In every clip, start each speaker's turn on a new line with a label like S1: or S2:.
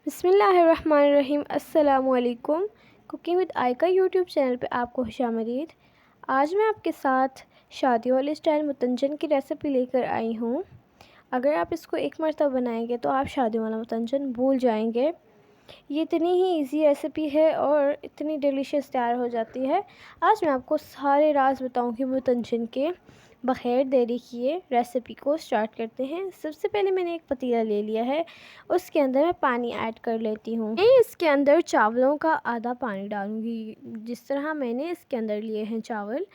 S1: बिस्मिल्लाहिर्रहमानिर्रहीम। अस्सलामुअलैकुम। Cooking with आयका YouTube channel पे आपको खुशामदीद। आज मैं आपके साथ शादियों वाले स्टाइल मुतंजन की रेसिपी लेकर आई हूँ। अगर आप इसको एक मरतबा बनाएंगे तो आप शादियों वाला मुतंजन भूल जाएंगे। ये इतनी ही इजी रेसिपी है और इतनी डिलीशियस तैयार हो जाती है। आज मैं आपको सारे राज बताऊँगी मुतंजन के। बग़ैर देरी किए रेसिपी को स्टार्ट करते हैं। सबसे पहले मैंने एक पतीला ले लिया है, उसके अंदर मैं पानी ऐड कर लेती हूँ। मैं इसके अंदर चावलों का आधा पानी डालूँगी। जिस तरह मैंने इसके अंदर लिए हैं चावल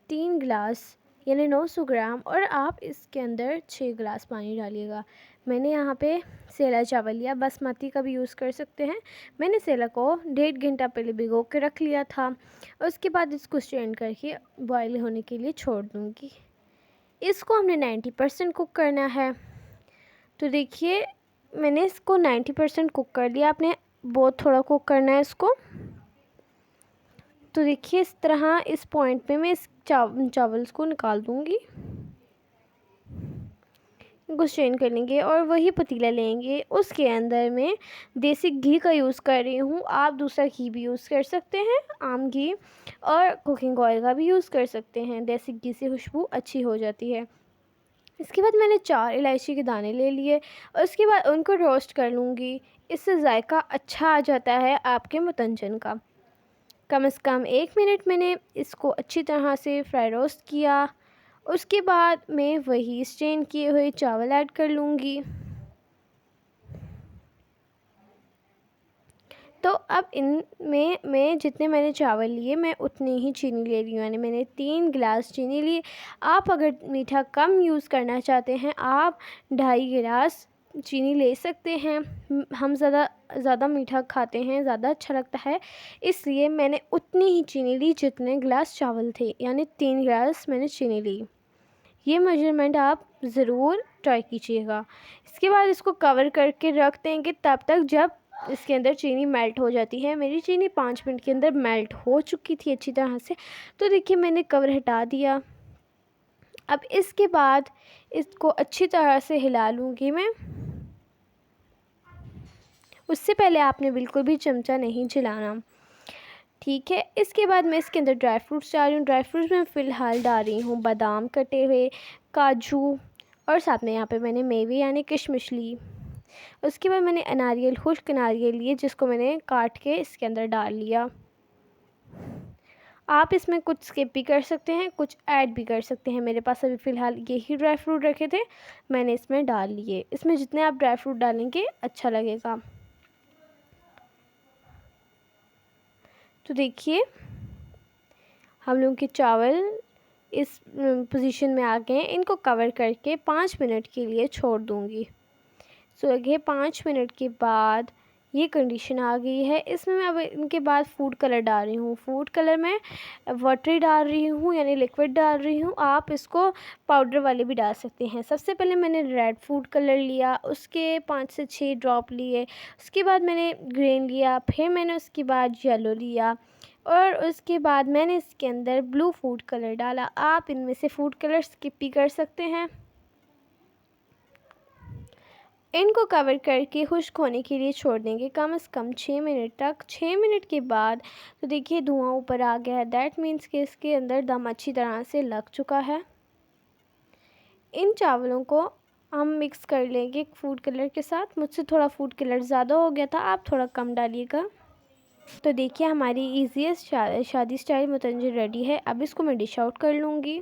S1: 3 गिलास यानी 900 ग्राम, और आप इसके अंदर 6 गिलास पानी डालिएगा। मैंने यहाँ पे सेला चावल लिया, बासमती का भी यूज़ कर सकते हैं। मैंने सेला को 1.5 घंटा पहले भिगो के रख लिया था। उसके बाद इसको स्ट्रेन करके बॉयल होने के लिए छोड़ दूँगी। इसको हमने 90% कुक करना है। तो देखिए मैंने इसको 90% कुक कर लिया। आपने बहुत थोड़ा कुक करना है इसको। तो देखिए इस तरह इस पॉइंट पे मैं इस चावल्स को निकाल दूँगी। इनको स्ट्रेन कर लेंगे और वही पतीला लेंगे, उसके अंदर मैं देसी घी का यूज़ कर रही हूँ। आप दूसरा घी भी यूज़ कर सकते हैं, आम घी, और कुकिंग ऑयल का भी यूज़ कर सकते हैं। देसी घी से खुशबू अच्छी हो जाती है। इसके बाद मैंने 4 इलायची के दाने ले लिए और उसके बाद उनको रोस्ट कर लूँगी। इससे जायका अच्छा आ जाता है आपके मुतंजन का। कम से कम 1 मिनट मैंने इसको अच्छी तरह से फ्राई रोस्ट किया। उसके बाद मैं वही स्ट्रेन किए हुए चावल ऐड कर लूँगी। तो अब इनमें मैं जितने मैंने चावल लिए मैं उतनी ही चीनी ले रही हूँ, यानी मैंने 3 गिलास चीनी ली। आप अगर मीठा कम यूज़ करना चाहते हैं आप 2.5 गिलास चीनी ले सकते हैं। हम ज़्यादा मीठा खाते हैं, ज़्यादा अच्छा लगता है, इसलिए मैंने उतनी ही चीनी ली जितने गिलास चावल थे, यानी 3 गिलास मैंने चीनी ली। ये मेजरमेंट आप ज़रूर ट्राई कीजिएगा। इसके बाद इसको कवर करके रख देंगे तब तक जब इसके अंदर चीनी मेल्ट हो जाती है। मेरी चीनी 5 मिनट के अंदर मेल्ट हो चुकी थी अच्छी तरह से। तो देखिए मैंने कवर हटा दिया। अब इसके बाद इसको अच्छी तरह से हिला लूँगी मैं। उससे पहले आपने बिल्कुल भी चमचा नहीं चलाना, ठीक है। इसके बाद मैं इसके अंदर ड्राई फ्रूट्स डाल रही हूँ। ड्राई फ्रूट्स में फ़िलहाल डाल रही हूँ बादाम कटे हुए, काजू, और साथ में यहाँ पे मैंने मेवे यानी किशमिश ली। उसके बाद मैंने नारियल, खुश्क नारियल लिए, जिसको मैंने काट के इसके अंदर डाल लिया। आप इसमें कुछ स्किप भी कर सकते हैं, कुछ ऐड भी कर सकते हैं। मेरे पास अभी फ़िलहाल यही ड्राई फ्रूट रखे थे, मैंने इसमें डाल लिए। इसमें जितने आप ड्राई फ्रूट डालेंगे अच्छा लगेगा। तो देखिए हम लोग के चावल इस पोजीशन में आ गए हैं। इनको कवर करके 5 मिनट के लिए छोड़ दूँगी। सो ये 5 मिनट के बाद ये कंडीशन आ गई है। इसमें मैं अब इनके बाद फूड कलर डाल रही हूँ। फूड कलर मैं वाटरी डाल रही हूँ, यानी लिक्विड डाल रही हूँ। आप इसको पाउडर वाले भी डाल सकते हैं। सबसे पहले मैंने रेड फूड कलर लिया, उसके 5 से 6 ड्रॉप लिए। उसके बाद मैंने ग्रीन लिया, फिर मैंने उसके बाद येलो लिया, और उसके बाद मैंने इसके अंदर ब्लू फूड कलर डाला। आप इनमें से फूड कलर स्किप भी कर सकते हैं। इनको कवर करके खुश्क होने के लिए छोड़ देंगे कम से कम 6 मिनट तक। 6 मिनट के बाद तो देखिए धुआं ऊपर आ गया है। दैट मीन्स कि इसके अंदर दम अच्छी तरह से लग चुका है। इन चावलों को हम मिक्स कर लेंगे फूड कलर के साथ। मुझसे थोड़ा फूड कलर ज़्यादा हो गया था, आप थोड़ा कम डालिएगा। तो देखिए हमारी ईजीएस्ट शादी स्टाइल मुतंजन रेडी है। अब इसको मैं डिश आउट कर लूँगी।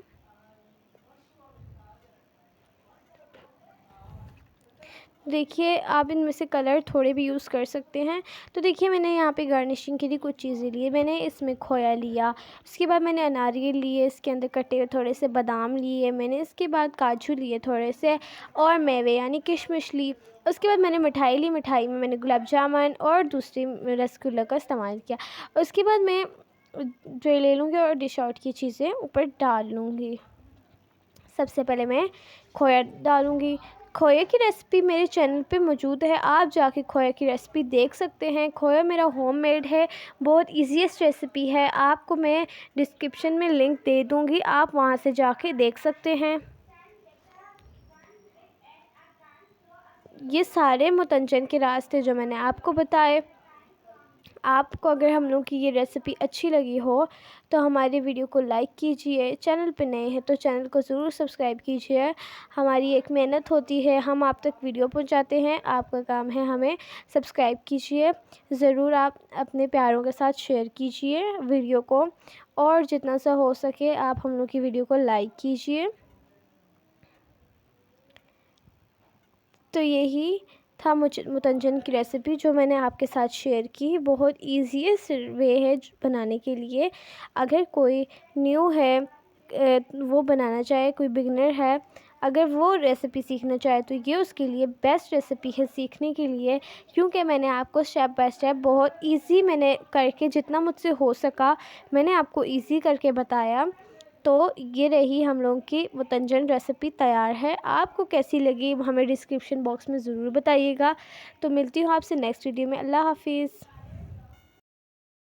S1: देखिए आप इनमें से कलर थोड़े भी यूज़ कर सकते हैं। तो देखिए मैंने यहाँ पे गार्निशिंग के लिए कुछ चीज़ें ली। मैंने इसमें खोया लिया, उसके बाद मैंने नारियल लिए, इसके अंदर कटे हुए थोड़े से बादाम लिए, मैंने इसके बाद काजू लिए थोड़े से, और मेवे यानी किशमिश ली। उसके बाद मैंने मिठाई ली। मिठाई में मैंने गुलाब जामुन और दूसरी रसगुल्ला का इस्तेमाल किया। उसके बाद मैं ट्रे ले लूँगी और डिश आउट की चीज़ें ऊपर डाल लूँगी। सबसे पहले मैं खोया डालूँगी। खोए की रेसिपी मेरे चैनल पे मौजूद है, आप जाके खोया की रेसिपी देख सकते हैं। खोया मेरा होममेड है, बहुत इजीएस्ट रेसिपी है। आपको मैं डिस्क्रिप्शन में लिंक दे दूँगी, आप वहाँ से जाके देख सकते हैं। ये सारे मुतंजन के रास्ते जो मैंने आपको बताए। आपको अगर हम लोग की ये रेसिपी अच्छी लगी हो तो हमारी वीडियो को लाइक कीजिए। चैनल पे नए हैं तो चैनल को ज़रूर सब्सक्राइब कीजिए। हमारी एक मेहनत होती है, हम आप तक वीडियो पहुंचाते हैं, आपका काम है हमें सब्सक्राइब कीजिए। ज़रूर आप अपने प्यारों के साथ शेयर कीजिए वीडियो को, और जितना सा हो सके आप हम लोग की वीडियो को लाइक कीजिए। तो यही था मुतंजन की रेसिपी जो मैंने आपके साथ शेयर की। बहुत ईजीएस्ट वे है बनाने के लिए। अगर कोई न्यू है, वो बनाना चाहे, कोई बिगनर है, अगर वो रेसिपी सीखना चाहे तो ये उसके लिए बेस्ट रेसिपी है सीखने के लिए, क्योंकि मैंने आपको स्टेप बाय स्टेप बहुत इजी मैंने करके, जितना मुझसे हो सका मैंने आपको इजी करके बताया। तो ये रही हम लोगों की मुतंजन रेसिपी तैयार है। आपको कैसी लगी हमें डिस्क्रिप्शन बॉक्स में ज़रूर बताइएगा। तो मिलती हूँ आपसे नेक्स्ट वीडियो में। अल्लाह हाफिज़।